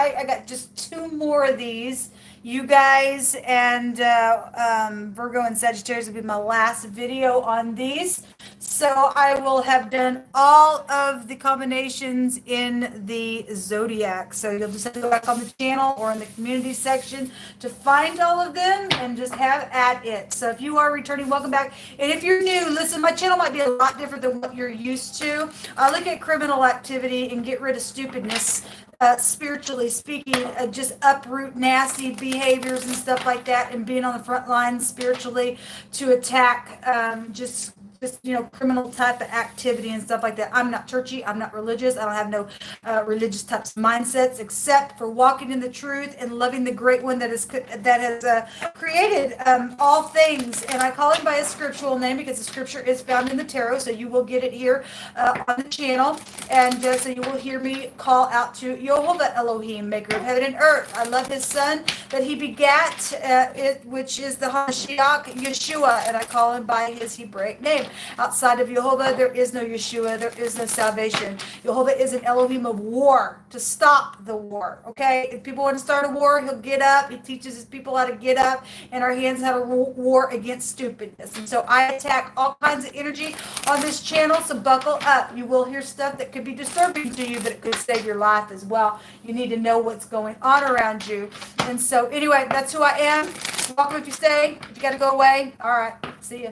I got just 2 more of these. You guys and Virgo and Sagittarius will be my last video on these. So I will have done all of the combinations in the zodiac. So you'll just have to go back on the channel or in the community section to find all of them and just have at it. So if you are returning, welcome back. And if you're new, listen, my channel might be a lot different than what you're used to. I look at criminal activity and get rid of stupidness. Spiritually speaking, just uproot nasty behaviors and stuff like that, and being on the front lines spiritually to attack just criminal type of activity and stuff like that. I'm not churchy. I'm not religious. I don't have no religious types of mindsets, except for walking in the truth and loving the great one that has created all things. And I call him by a scriptural name because the scripture is found in the tarot. So you will get it here on the channel. And so you will hear me call out to Yehovah Elohim, maker of heaven and earth. I love his son that he begat, which is the Hamashiach, Yeshua. And I call him by his Hebraic name. Outside of Yehovah, there is no Yeshua. There is no salvation. Yehovah is an Elohim of war, to stop the war. Okay? If people want to start a war, he'll get up. He teaches his people how to get up, and our hands how to war against stupidness. And so I attack all kinds of energy on this channel, so buckle up. You will hear stuff that could be disturbing to you, but it could save your life as well. You need to know what's going on around you. And so anyway, that's who I am. Welcome if you stay. If you got to go away, all right. See ya.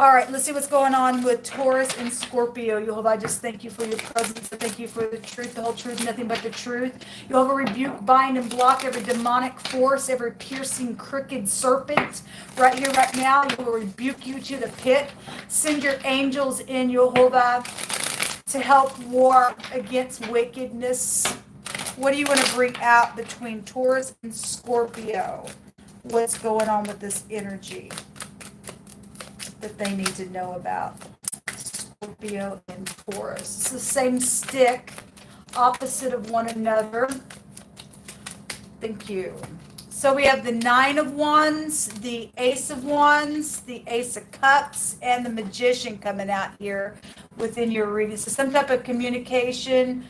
All right, let's see what's going on with Taurus and Scorpio. Yehovah, I just thank you for your presence. I thank you for the truth, the whole truth, nothing but the truth. Yehovah, rebuke, bind, and block every demonic force, every piercing, crooked serpent right here, right now. Yehovah, rebuke you to the pit. Send your angels in, Yehovah, to help war against wickedness. What do you want to bring out between Taurus and Scorpio? What's going on with this energy that they need to know about? Scorpio and Taurus. It's the same stick, opposite of one another. Thank you. So we have the 9 of Wands, the Ace of Wands, the Ace of Cups, and the Magician coming out here within your reading. So some type of communication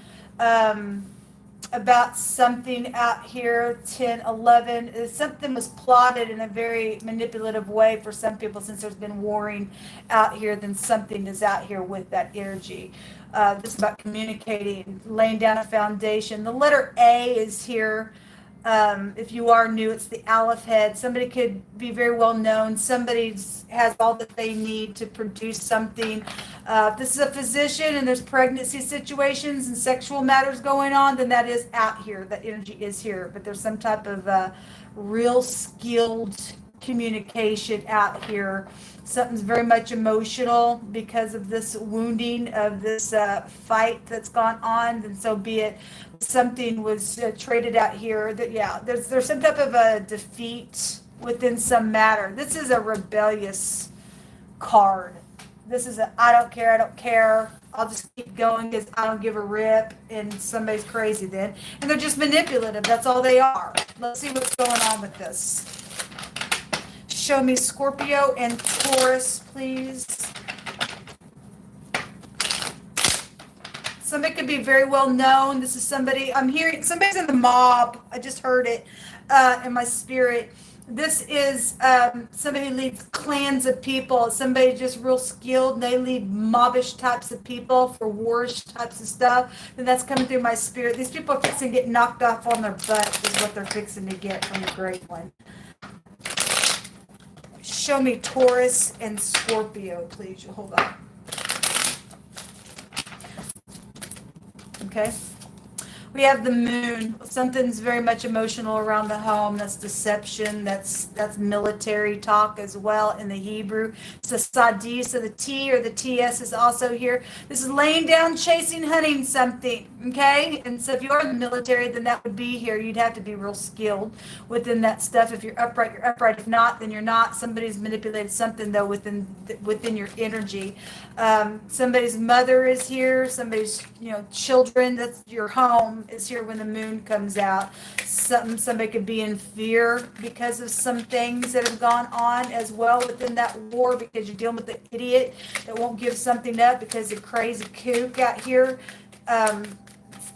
about something out here. 10, 11, something was plotted in a very manipulative way for some people, since there's been warring out here. Then something is out here with that energy. This is about communicating, laying down a foundation. The letter A is here. If you are new, it's the Aleph head. Somebody could be very well known. Somebody has all that they need to produce something. If this is a physician and there's pregnancy situations and sexual matters going on, then that is out here. That energy is here. But there's some type of real skilled communication out here. Something's very much emotional because of this wounding of this fight that's gone on, and so be it. Something was traded out here. That there's some type of a defeat within some matter. This is a rebellious card. This is a I don't care. I'll just keep going because I don't give a rip, and somebody's crazy then. And they're just manipulative. That's all they are. Let's see what's going on with this. Show me Scorpio and Taurus, please. Somebody could be very well known. This is somebody, I'm hearing, somebody's in the mob. I just heard it in my spirit. This is somebody who leads clans of people. Somebody just real skilled, and they lead mobbish types of people for warish types of stuff. And that's coming through my spirit. These people are fixing to get knocked off on their butt is what they're fixing to get from the Great One. Show me Taurus and Scorpio, please. Hold on. Okay. We have the moon. Something's very much emotional around the home. That's deception. That's military talk as well in the Hebrew. It's a sadi, so the T or the TS is also here. This is laying down, chasing, hunting something. Okay? And so if you are in the military, then that would be here. You'd have to be real skilled within that stuff. If you're upright, you're upright. If not, then you're not. Somebody's manipulated something, though, within your energy. Somebody's mother is here. Somebody's, children. That's your home. Is here when the moon comes out. Somebody could be in fear because of some things that have gone on as well within that war, because you're dealing with the idiot that won't give something up because of crazy kook out here.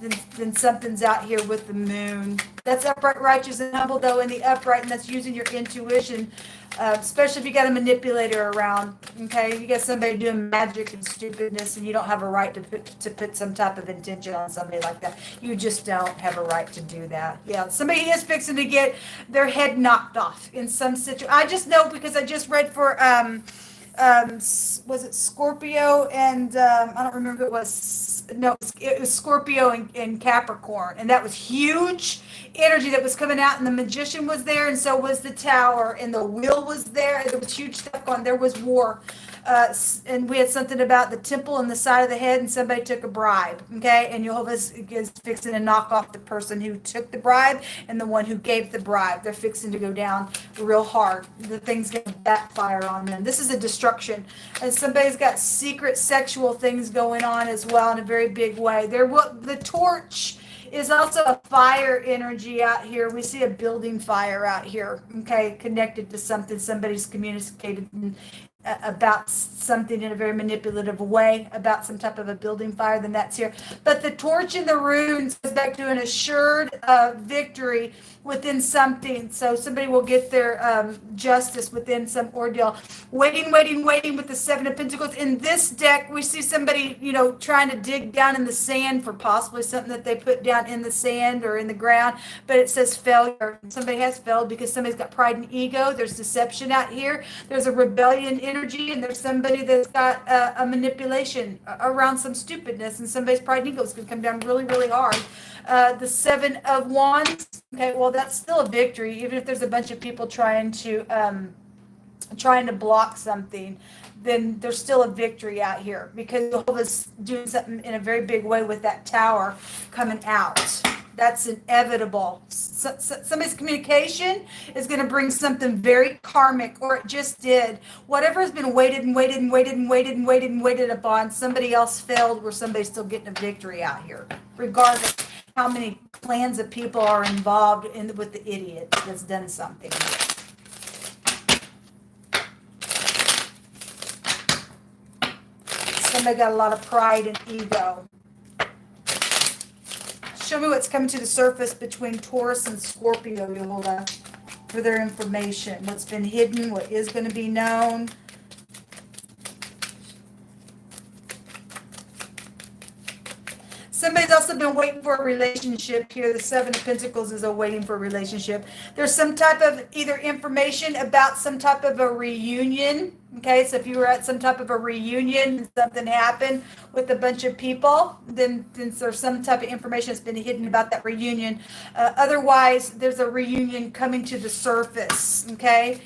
then something's out here with the moon. That's upright, righteous, and humble, though, in the upright, and that's using your intuition, especially if you got a manipulator around, okay? You got somebody doing magic and stupidness, and you don't have a right to put some type of intention on somebody like that. You just don't have a right to do that. Yeah, somebody is fixing to get their head knocked off in some situation. I just know because I just read for, was it Scorpio and I don't remember who it was. No, it was Scorpio and Capricorn, and that was huge energy that was coming out, and the magician was there, and so was the tower, and the wheel was there. There was huge stuff going. There was war, and we had something about the temple on the side of the head, and somebody took a bribe. Okay, and Jehovah's is fixing to knock off the person who took the bribe and the one who gave the bribe. They're fixing to go down real hard. The thing's going to backfire on them. This is a destruction, and somebody's got secret sexual things going on as well in a very big way. The torch is also a fire energy out here. We see a building fire out here, okay, connected to something. Somebody's communicated about something in a very manipulative way, about some type of a building fire, then that's here. But the torch in the runes goes back to an assured victory within something. So somebody will get their justice within some ordeal. Waiting with the Seven of Pentacles. In this deck, we see somebody, trying to dig down in the sand for possibly something that they put down in the sand or in the ground, but it says failure. Somebody has failed because somebody's got pride and ego. There's deception out here. There's a rebellion energy, and there's somebody that's got a manipulation around some stupidness, and somebody's pride and ego is going to come down really, really hard. The Seven of Wands. Okay, well, that's still a victory, even if there's a bunch of people trying to block something. Then there's still a victory out here because Jehovah's doing something in a very big way with that tower coming out. That's inevitable. Somebody's communication is going to bring something very karmic, or it just did. Whatever has been waited upon, somebody else failed where somebody's still getting a victory out here, regardless how many clans of people are involved with the idiot that's done something. Somebody got a lot of pride and ego. Show me what's coming to the surface between Taurus and Scorpio, Yehola, for their information. What's been hidden, what is going to be known. Somebody's also been waiting for a relationship here. The Seven of Pentacles is waiting for a relationship. There's some type of either information about some type of a reunion. Okay, so if you were at some type of a reunion and something happened with a bunch of people, then there's some type of information that's been hidden about that reunion. Otherwise, there's a reunion coming to the surface. Okay,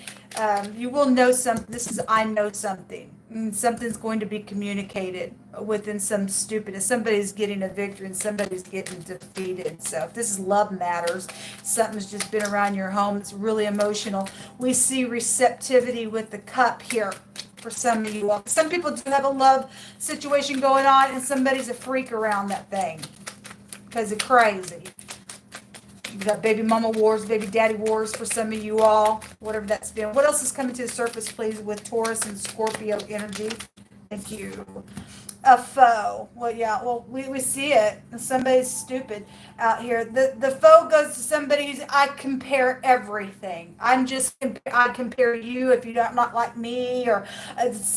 you will know something. This is I know something. Something's going to be communicated within some stupidness. Somebody's getting a victory and somebody's getting defeated. So if this is love matters, something's just been around your home. It's really emotional. We see receptivity with the cup here for some of you all. Some people do have a love situation going on, and somebody's a freak around that thing because it's crazy. You got baby mama wars, baby daddy wars for some of you all, whatever that's been. What else is coming to the surface, please, with Taurus and Scorpio energy? Thank you. A foe. Well, yeah, we see it. Somebody's stupid out here. The foe goes to somebody who's, I compare everything. I compare you if you're not like me, or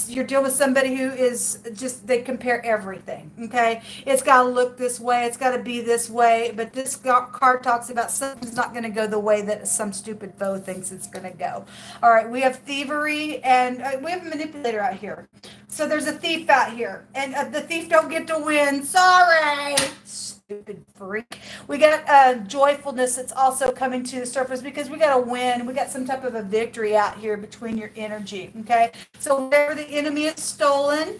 you're dealing with somebody who is just, they compare everything, okay? It's got to look this way. It's got to be this way. But this card talks about something's not going to go the way that some stupid foe thinks it's going to go. All right, we have thievery, and we have a manipulator out here. So there's a thief out here, and the thief don't get to win. Sorry, stupid freak. We got joyfulness that's also coming to the surface because we got a win. We got some type of a victory out here between your energy, okay? So whatever the enemy is stolen,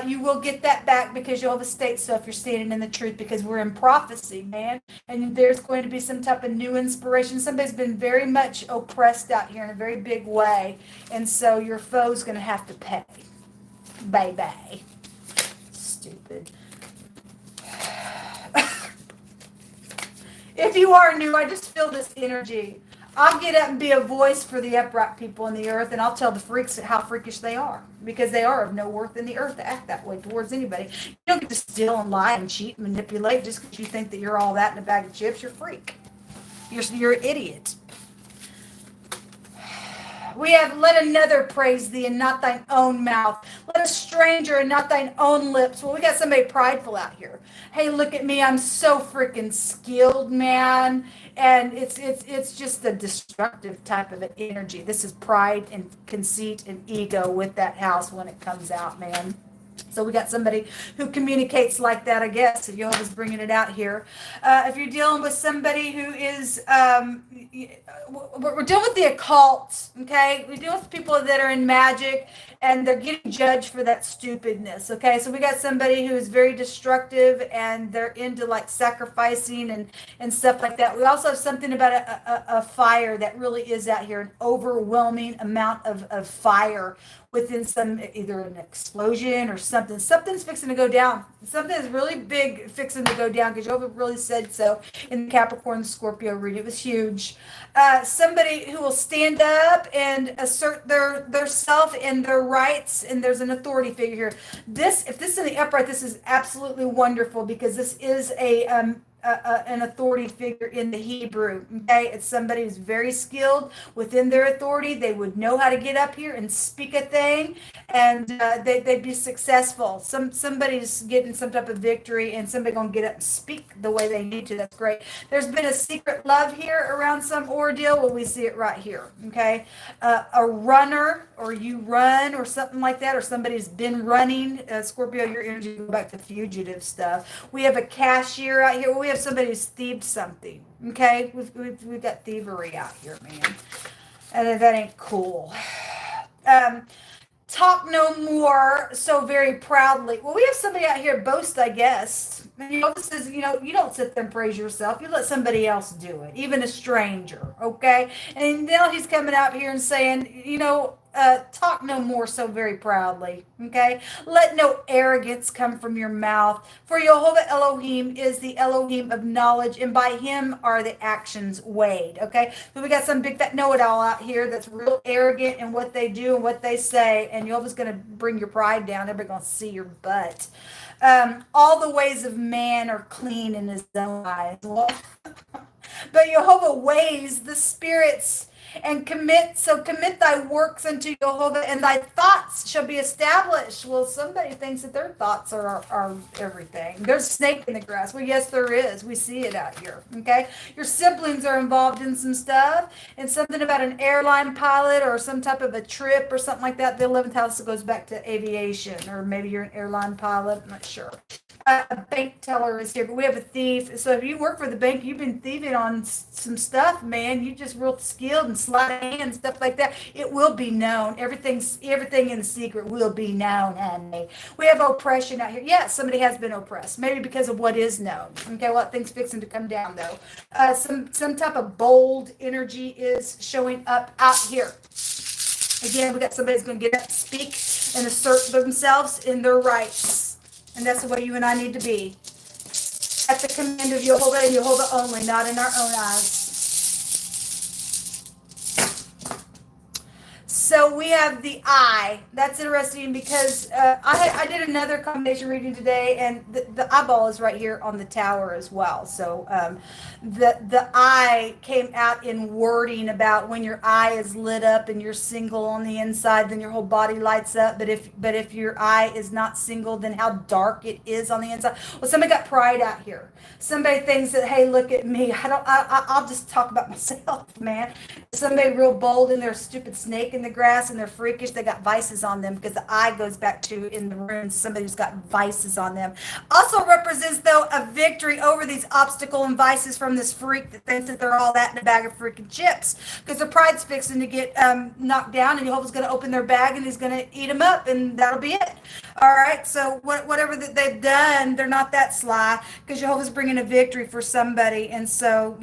you will get that back because you'll have a state. So if you're standing in the truth, because we're in prophecy, man, and there's going to be some type of new inspiration. Somebody's been very much oppressed out here in a very big way, and so your foe's going to have to pay. Bye-bye. Stupid. If you are new, I just feel this energy. I'll get up and be a voice for the upright people in the earth, and I'll tell the freaks how freakish they are, because they are of no worth in the earth to act that way towards anybody. You don't get to steal and lie and cheat and manipulate just because you think that you're all that in a bag of chips. You're a freak. You're an idiot. We have, let another praise thee and not thine own mouth. Let a stranger and not thine own lips. Well, we got somebody prideful out here. Hey, look at me. I'm so freaking skilled, man. And it's just the destructive type of an energy. This is pride and conceit and ego with that house when it comes out, man. So we got somebody who communicates like that, I guess, if Jehovah's bringing it out here. If you're dealing with somebody who is, we're dealing with the occult, okay? We deal with people that are in magic, and they're getting judged for that stupidness, okay? So we got somebody who is very destructive, and they're into, like, sacrificing and stuff like that. We also have something about a fire that really is out here, an overwhelming amount of fire within some, either an explosion or something. Something's fixing to go down. Something is really big fixing to go down, because Jehovah really said so in the Capricorn Scorpio reading. It was huge. Somebody who will stand up and assert their self and their rights, and there's an authority figure here. If this is in the upright, this is absolutely wonderful, because this is an authority figure in the Hebrew. Okay, it's somebody who's very skilled within their authority. They would know how to get up here and speak a thing, and they'd be successful. Somebody's getting some type of victory, and somebody gonna get up and speak the way they need to. That's great. There's been a secret love here around some ordeal. Well, we see it right here. Okay, a runner, or you run, or something like that, or somebody's been running. Scorpio, your energy go back to fugitive stuff. We have a cashier out here. We have somebody who's thieved something. Okay, we've got thievery out here, man, and that ain't cool. Talk no more so very proudly. Well, we have somebody out here boast, I guess. This is, you don't sit there and praise yourself. You let somebody else do it, even a stranger, okay? And now he's coming out here and saying, talk no more so very proudly, okay? Let no arrogance come from your mouth, for Jehovah Elohim is the Elohim of knowledge, and by him are the actions weighed, okay? So we got some big fat know-it-all out here that's real arrogant in what they do and what they say, and Jehovah's going to bring your pride down. Everybody's going to see your butt. All the ways of man are clean in his own eyes. Well, but Jehovah weighs the spirits and commit thy works unto Jehovah, and thy thoughts shall be established. Well, somebody thinks that their thoughts are everything. There's a snake in the grass. Well, yes, there is. We see it out here. Okay, your siblings are involved in some stuff, and something about an airline pilot or some type of a trip or something like that. The 11th house goes back to aviation, or maybe you're an airline pilot. I'm not sure. A bank teller is here, but we have a thief. So if you work for the bank, you've been thieving on some stuff, man. You just real skilled and sleight of hand and stuff like that. It will be known. Everything in secret will be known, honey. We have oppression out here. Yes, somebody has been oppressed, maybe because of what is known. Okay, well, things fixing to come down though. Some type of bold energy is showing up out here. Again, we got somebody who's going to get up, speak, and assert themselves in their rights. And that's the way you and I need to be. At the command of Jehovah and Jehovah only, not in our own eyes. So we have the eye. That's interesting because I did another combination reading today, and the eyeball is right here on the tower as well. So the eye came out in wording about when your eye is lit up and you're single on the inside, then your whole body lights up. But if your eye is not single, then how dark it is on the inside. Well, somebody got pride out here. Somebody thinks that, hey, look at me. I'll just talk about myself, man. Somebody real bold and they're a stupid snake in the grass and they're freakish. They got vices on them because the eye goes back to, in the runes, somebody who's got vices on them. Also represents, though, a victory over these obstacle and vices from this freak that thinks that they're all that in a bag of freaking chips, because their pride's fixing to get knocked down, and Jehovah's going to open their bag and he's going to eat them up, and that'll be it. All right, so whatever that they've done, they're not that sly, because Jehovah's bringing a victory for somebody. And so,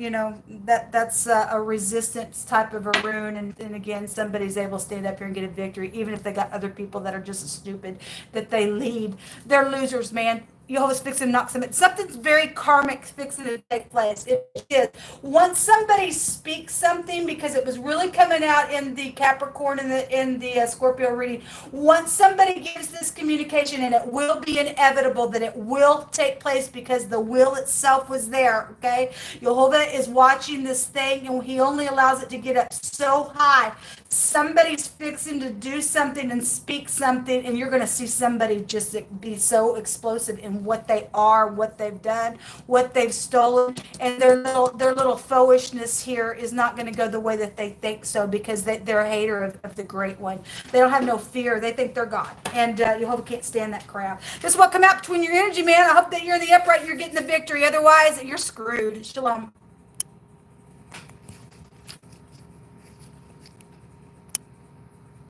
that's a resistance type of a rune, and again, somebody's able to stand up here and get a victory, even if they got other people that are just as stupid that they lead. They're losers, man. Jehovah's fixing to knock something. Something's very karmic fixing to take place. It is. Once somebody speaks something, because it was really coming out in the Capricorn and in the Scorpio reading, once somebody gives this communication, and it will be inevitable that it will take place because the will itself was there, okay? Jehovah is watching this thing, and he only allows it to get up so high. Somebody's fixing to do something and speak something, and you're going to see somebody just be so explosive in what they are, what they've done, what they've stolen, and their little foolishness here is not going to go the way that they think so, because they're a hater of the Great One. They don't have no fear. They think they're God, and Jehovah can't stand that crap. This is what come out between your energy, man. I hope that you're in the upright, you're getting the victory. Otherwise, you're screwed. Shalom.